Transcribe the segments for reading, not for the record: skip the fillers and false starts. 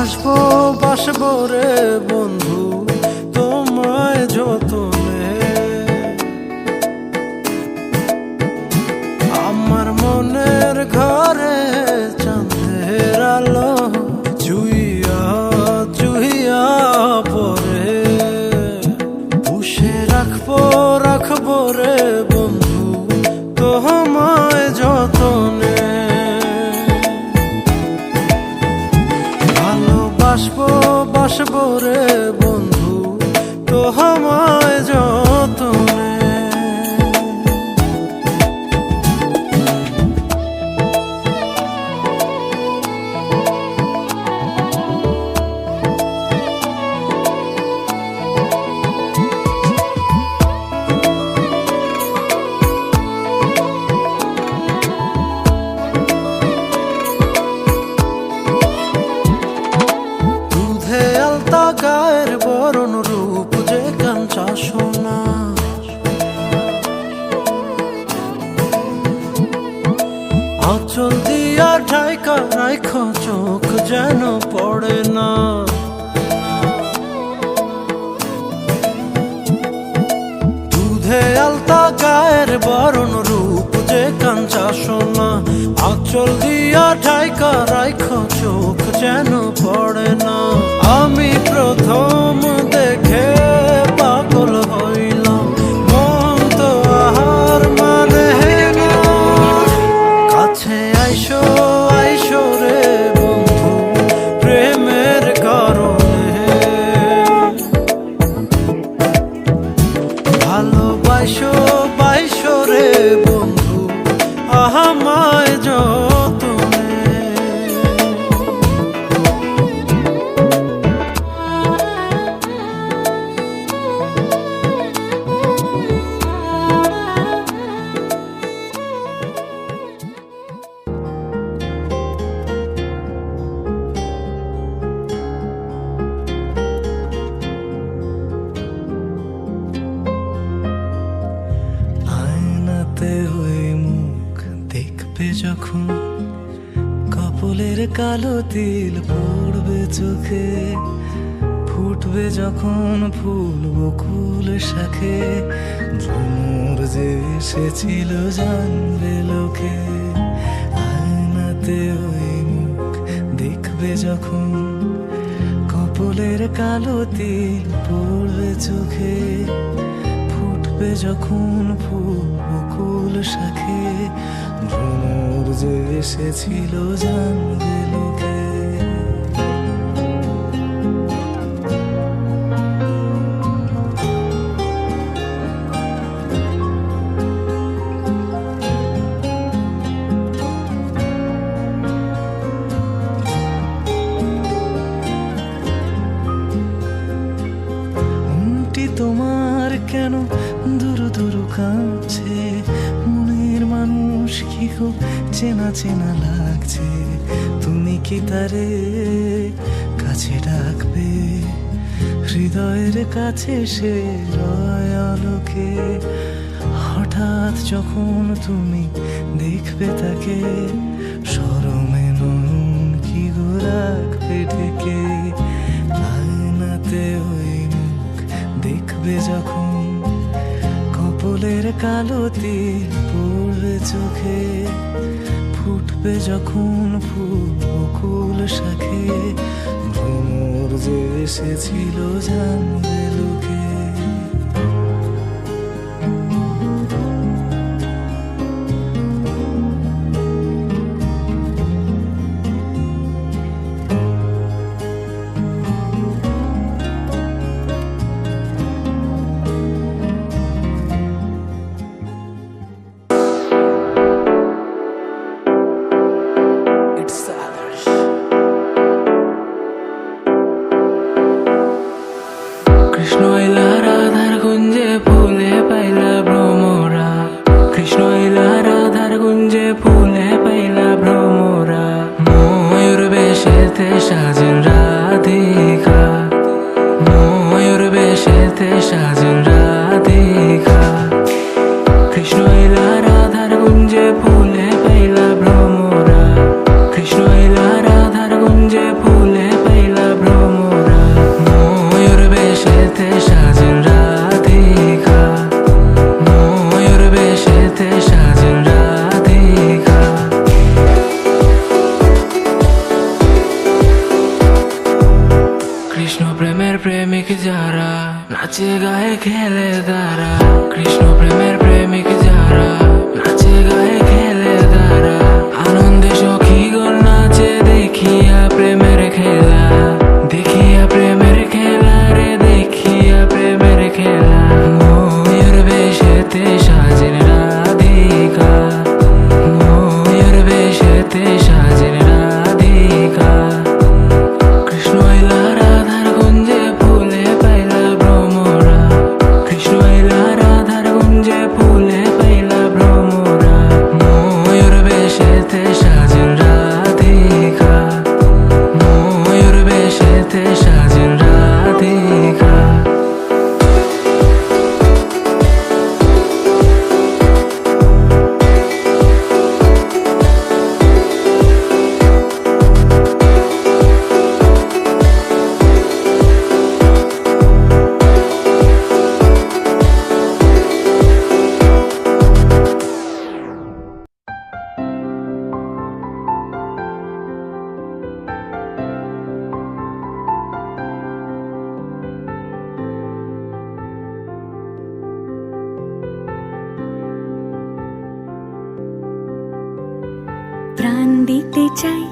বাসবো বাসবো রে বন্ধু তোমায় যতনে, আমার মনের ঘরে চাঁদের আলো জুইয়া জুইয়া পরে, পুষে রাখবো রাখবো রে বন্ধু তোমায় যতনে। ভালোবাসবো বাসবো রে বন্ধু তোমায় যতনে। গায়ের বরণ রূপ যে কাঞ্চা সোনা, আঁচল দিয়া ঢাকা রাখো চোখ যেন পড়ে না। দুধে আলতা গায়ের বরণ রূপ যে কাঞ্চা সোনা, আঁচল দিয়া ঢাকা রাখো চোখ যেন পড়ে না। আমি প্রথম দেখে পাগল হইলাম, মন তো আহার মানে না। কাছে আইসো আইসো রে বন্ধু প্রেমের কারণে, ভালোবাসো বাইসো রে বন্ধু আমায় যতনে। ওই মুখ দেখবে যখন, কপালের কালো তিল পড়বে চোখে, ফুটবে যখন ফুল বকুল শাখে, ভ্রমর যে এসেছিল জানবে লোকে। আয়নাতে ওই মুখ দেখবে যখন, কপালের কালো তিল পড়বে চোখে, ফুটবে যখন ফুল বকুল শাখে, ভ্রমর যে এসেছিল জানবে লোকে। তোমার কেন দুরু দুরু কাঁদছে, মনের মানুষ কি খুব চেনা চেনা লাগছে। তুমি কি তারে কাছে ডাকবে, হৃদয়ের কাছে সে রয় আলোকে। হঠাৎ যখন তুমি দেখবে তাকে, শরমে নয়ন কি গো রাখবে ঢেকে। আয়নাতে ওই দেখবে যখন, কপালের কালো তিল পড়বে চোখে, ফুটবে যখন ফুল বকুল শাখে, ভ্রমর যে এসেছিল জানবে লোকে। কৃষ্ণ এলা রাধার গুঞ্জে ফুলে পাইলা ভ্রমরা, কৃষ্ণ এলা রাধার গুঞ্জে ফুলে পাইলা ভ্রমরা। ময়ূর বেশেতে সাজেন রাধিকা, ময়ূর বেশেতে সাজেন রাধিকা। কৃষ্ণ এলা রাধার গুঞ্জে ফুলে পাইলা ভ্রমরা, কৃষ্ণ এলা রাধার গুঞ্জে ফুলে পাইলা কৃষ্ণ প্রেমের প্রেমিক যারা নাচে গায়ে খেলে তারা, কৃষ্ণ প্রেমের প্রেমিক যারা নাচে গায়ে খেলে তারা, আনন্দে সখীগণ নাচে দেখিয়া প্রেমের খেলা, দেখিয়া প্রেমের খেলা রে দেখিয়া প্রেমের খেলা। ময়ূর বেশেতে সাজেন রাধিকা, ময়ূর বেশেতে সাজেন রাধিকা, কৃষ্ণ এলা রাধার গুঞ্জে ফুলে পাইলা ভ্রমরা, কৃষ্ণ এলা রাধার গুঞ্জে ফুলে পাইলা ভ্রমরা, ময়ূর বেশেতে সাজেন রাধিকা, ময়ূর বেশেতে সাজেন রাধিকা। প্রাণ দিতে চাই,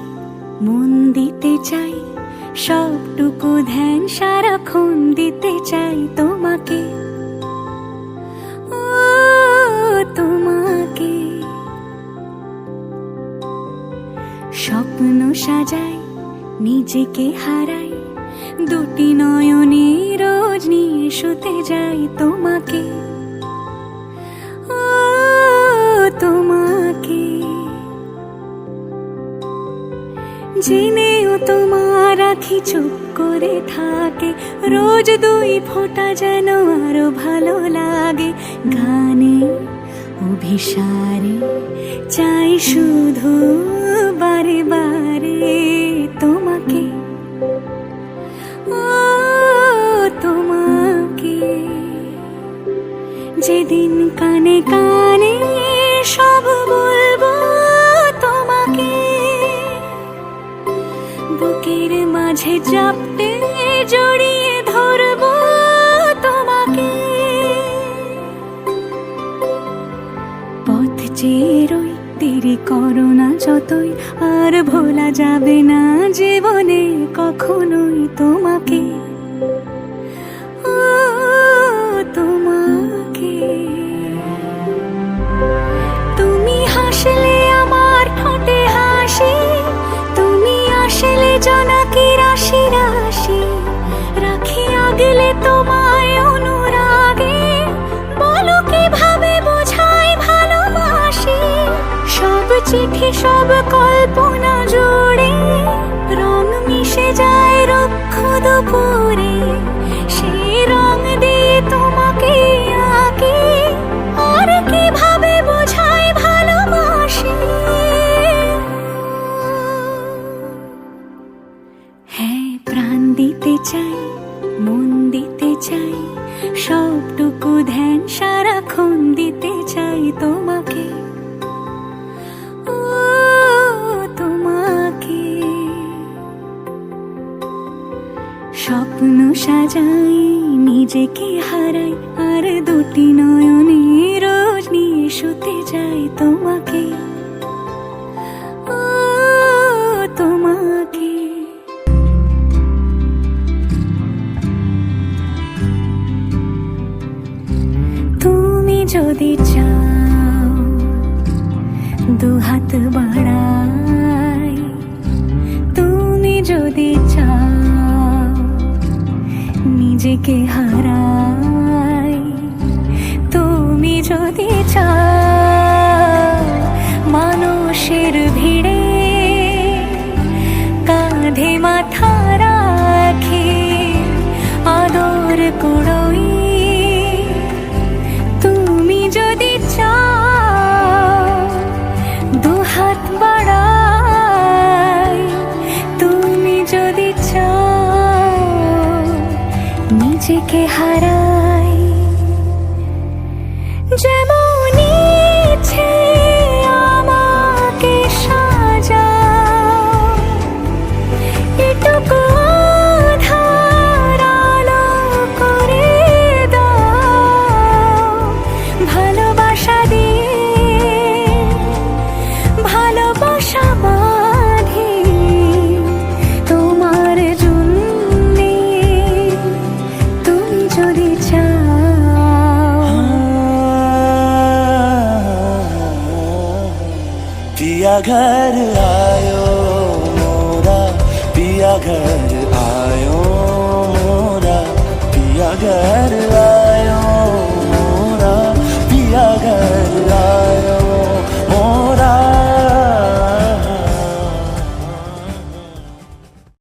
মন দিতে চাই, সবটুকু ধ্যান সারাক্ষণ দিতে চাই তোমাকে, ও তোমাকে। স্বপ্ন সাজাই, নিজেকে হারাই, দুটি নয়নে রোজ নিয়ে শুতে যাই তোমাকে, ও তোমাকে। জেনেও তোমার আখি চুপ করে থাকে, রোজ দুই ফোঁটা যেন আরো ভালো লাগে। গানে অভিসারে চাই শুধু বারে বারে তোমাকে, ও তোমাকে। যেদিন কানে কানে সব বলবো তোমাকে, বুকের মাঝে চাপটে জড়িয়ে ধরবো তোমাকে। পথ চেয়ে রই, দেরি করো না যতই, আর ভোলা যাবে না জীবনে কখনোই তোমাকে, ও তোমাকে। তুমি হাসলে আমার ঠোঁটে হাসি, তুমি আসলে জোনাকি রাশি রাশি, রাখি আগলে তোমায় অনুরাগে, বলো কিভাবে বোঝাই ভালোবাসি। সব চিঠি সব কল্পনা জুড়ে রং মিশে যায় রুক্ষ দুপুরে, সেই রং দিয়ে তোমাকে আঁকি, আর কিভাবে বোঝাই ভালোবাসি। হ্যাঁ, প্রাণ দিতে চাই, মন দিতে চাই, সবটুকু ধ্যান সারাক্ষণ দিতে চাই তোমাকে, ও তোমাকে। স্বপ্ন সাজাই, নিজেকে হারাই, আর দুটি নয়নে রোজ নিয়ে শুতে যাই তোমাকে, ও তোমাকে। তুমি যদি চাও দুহাত বাড়াই, তুমি যদি চাও নিজেকে হারাই, তুমি যদি চাও মানুষের ভিড়ে কাঁধে মাথা রাখি আদর কুড়োই, তুমি যদি চাও দুহাত বাড়াই, তুমি যদি চাও নিজেকে হারাই। যেমন ইচ্ছে আমাকে সাজাও, এটুকু আধার घर आयो मोरा पिया घर आयो मोरा पिया घर आयो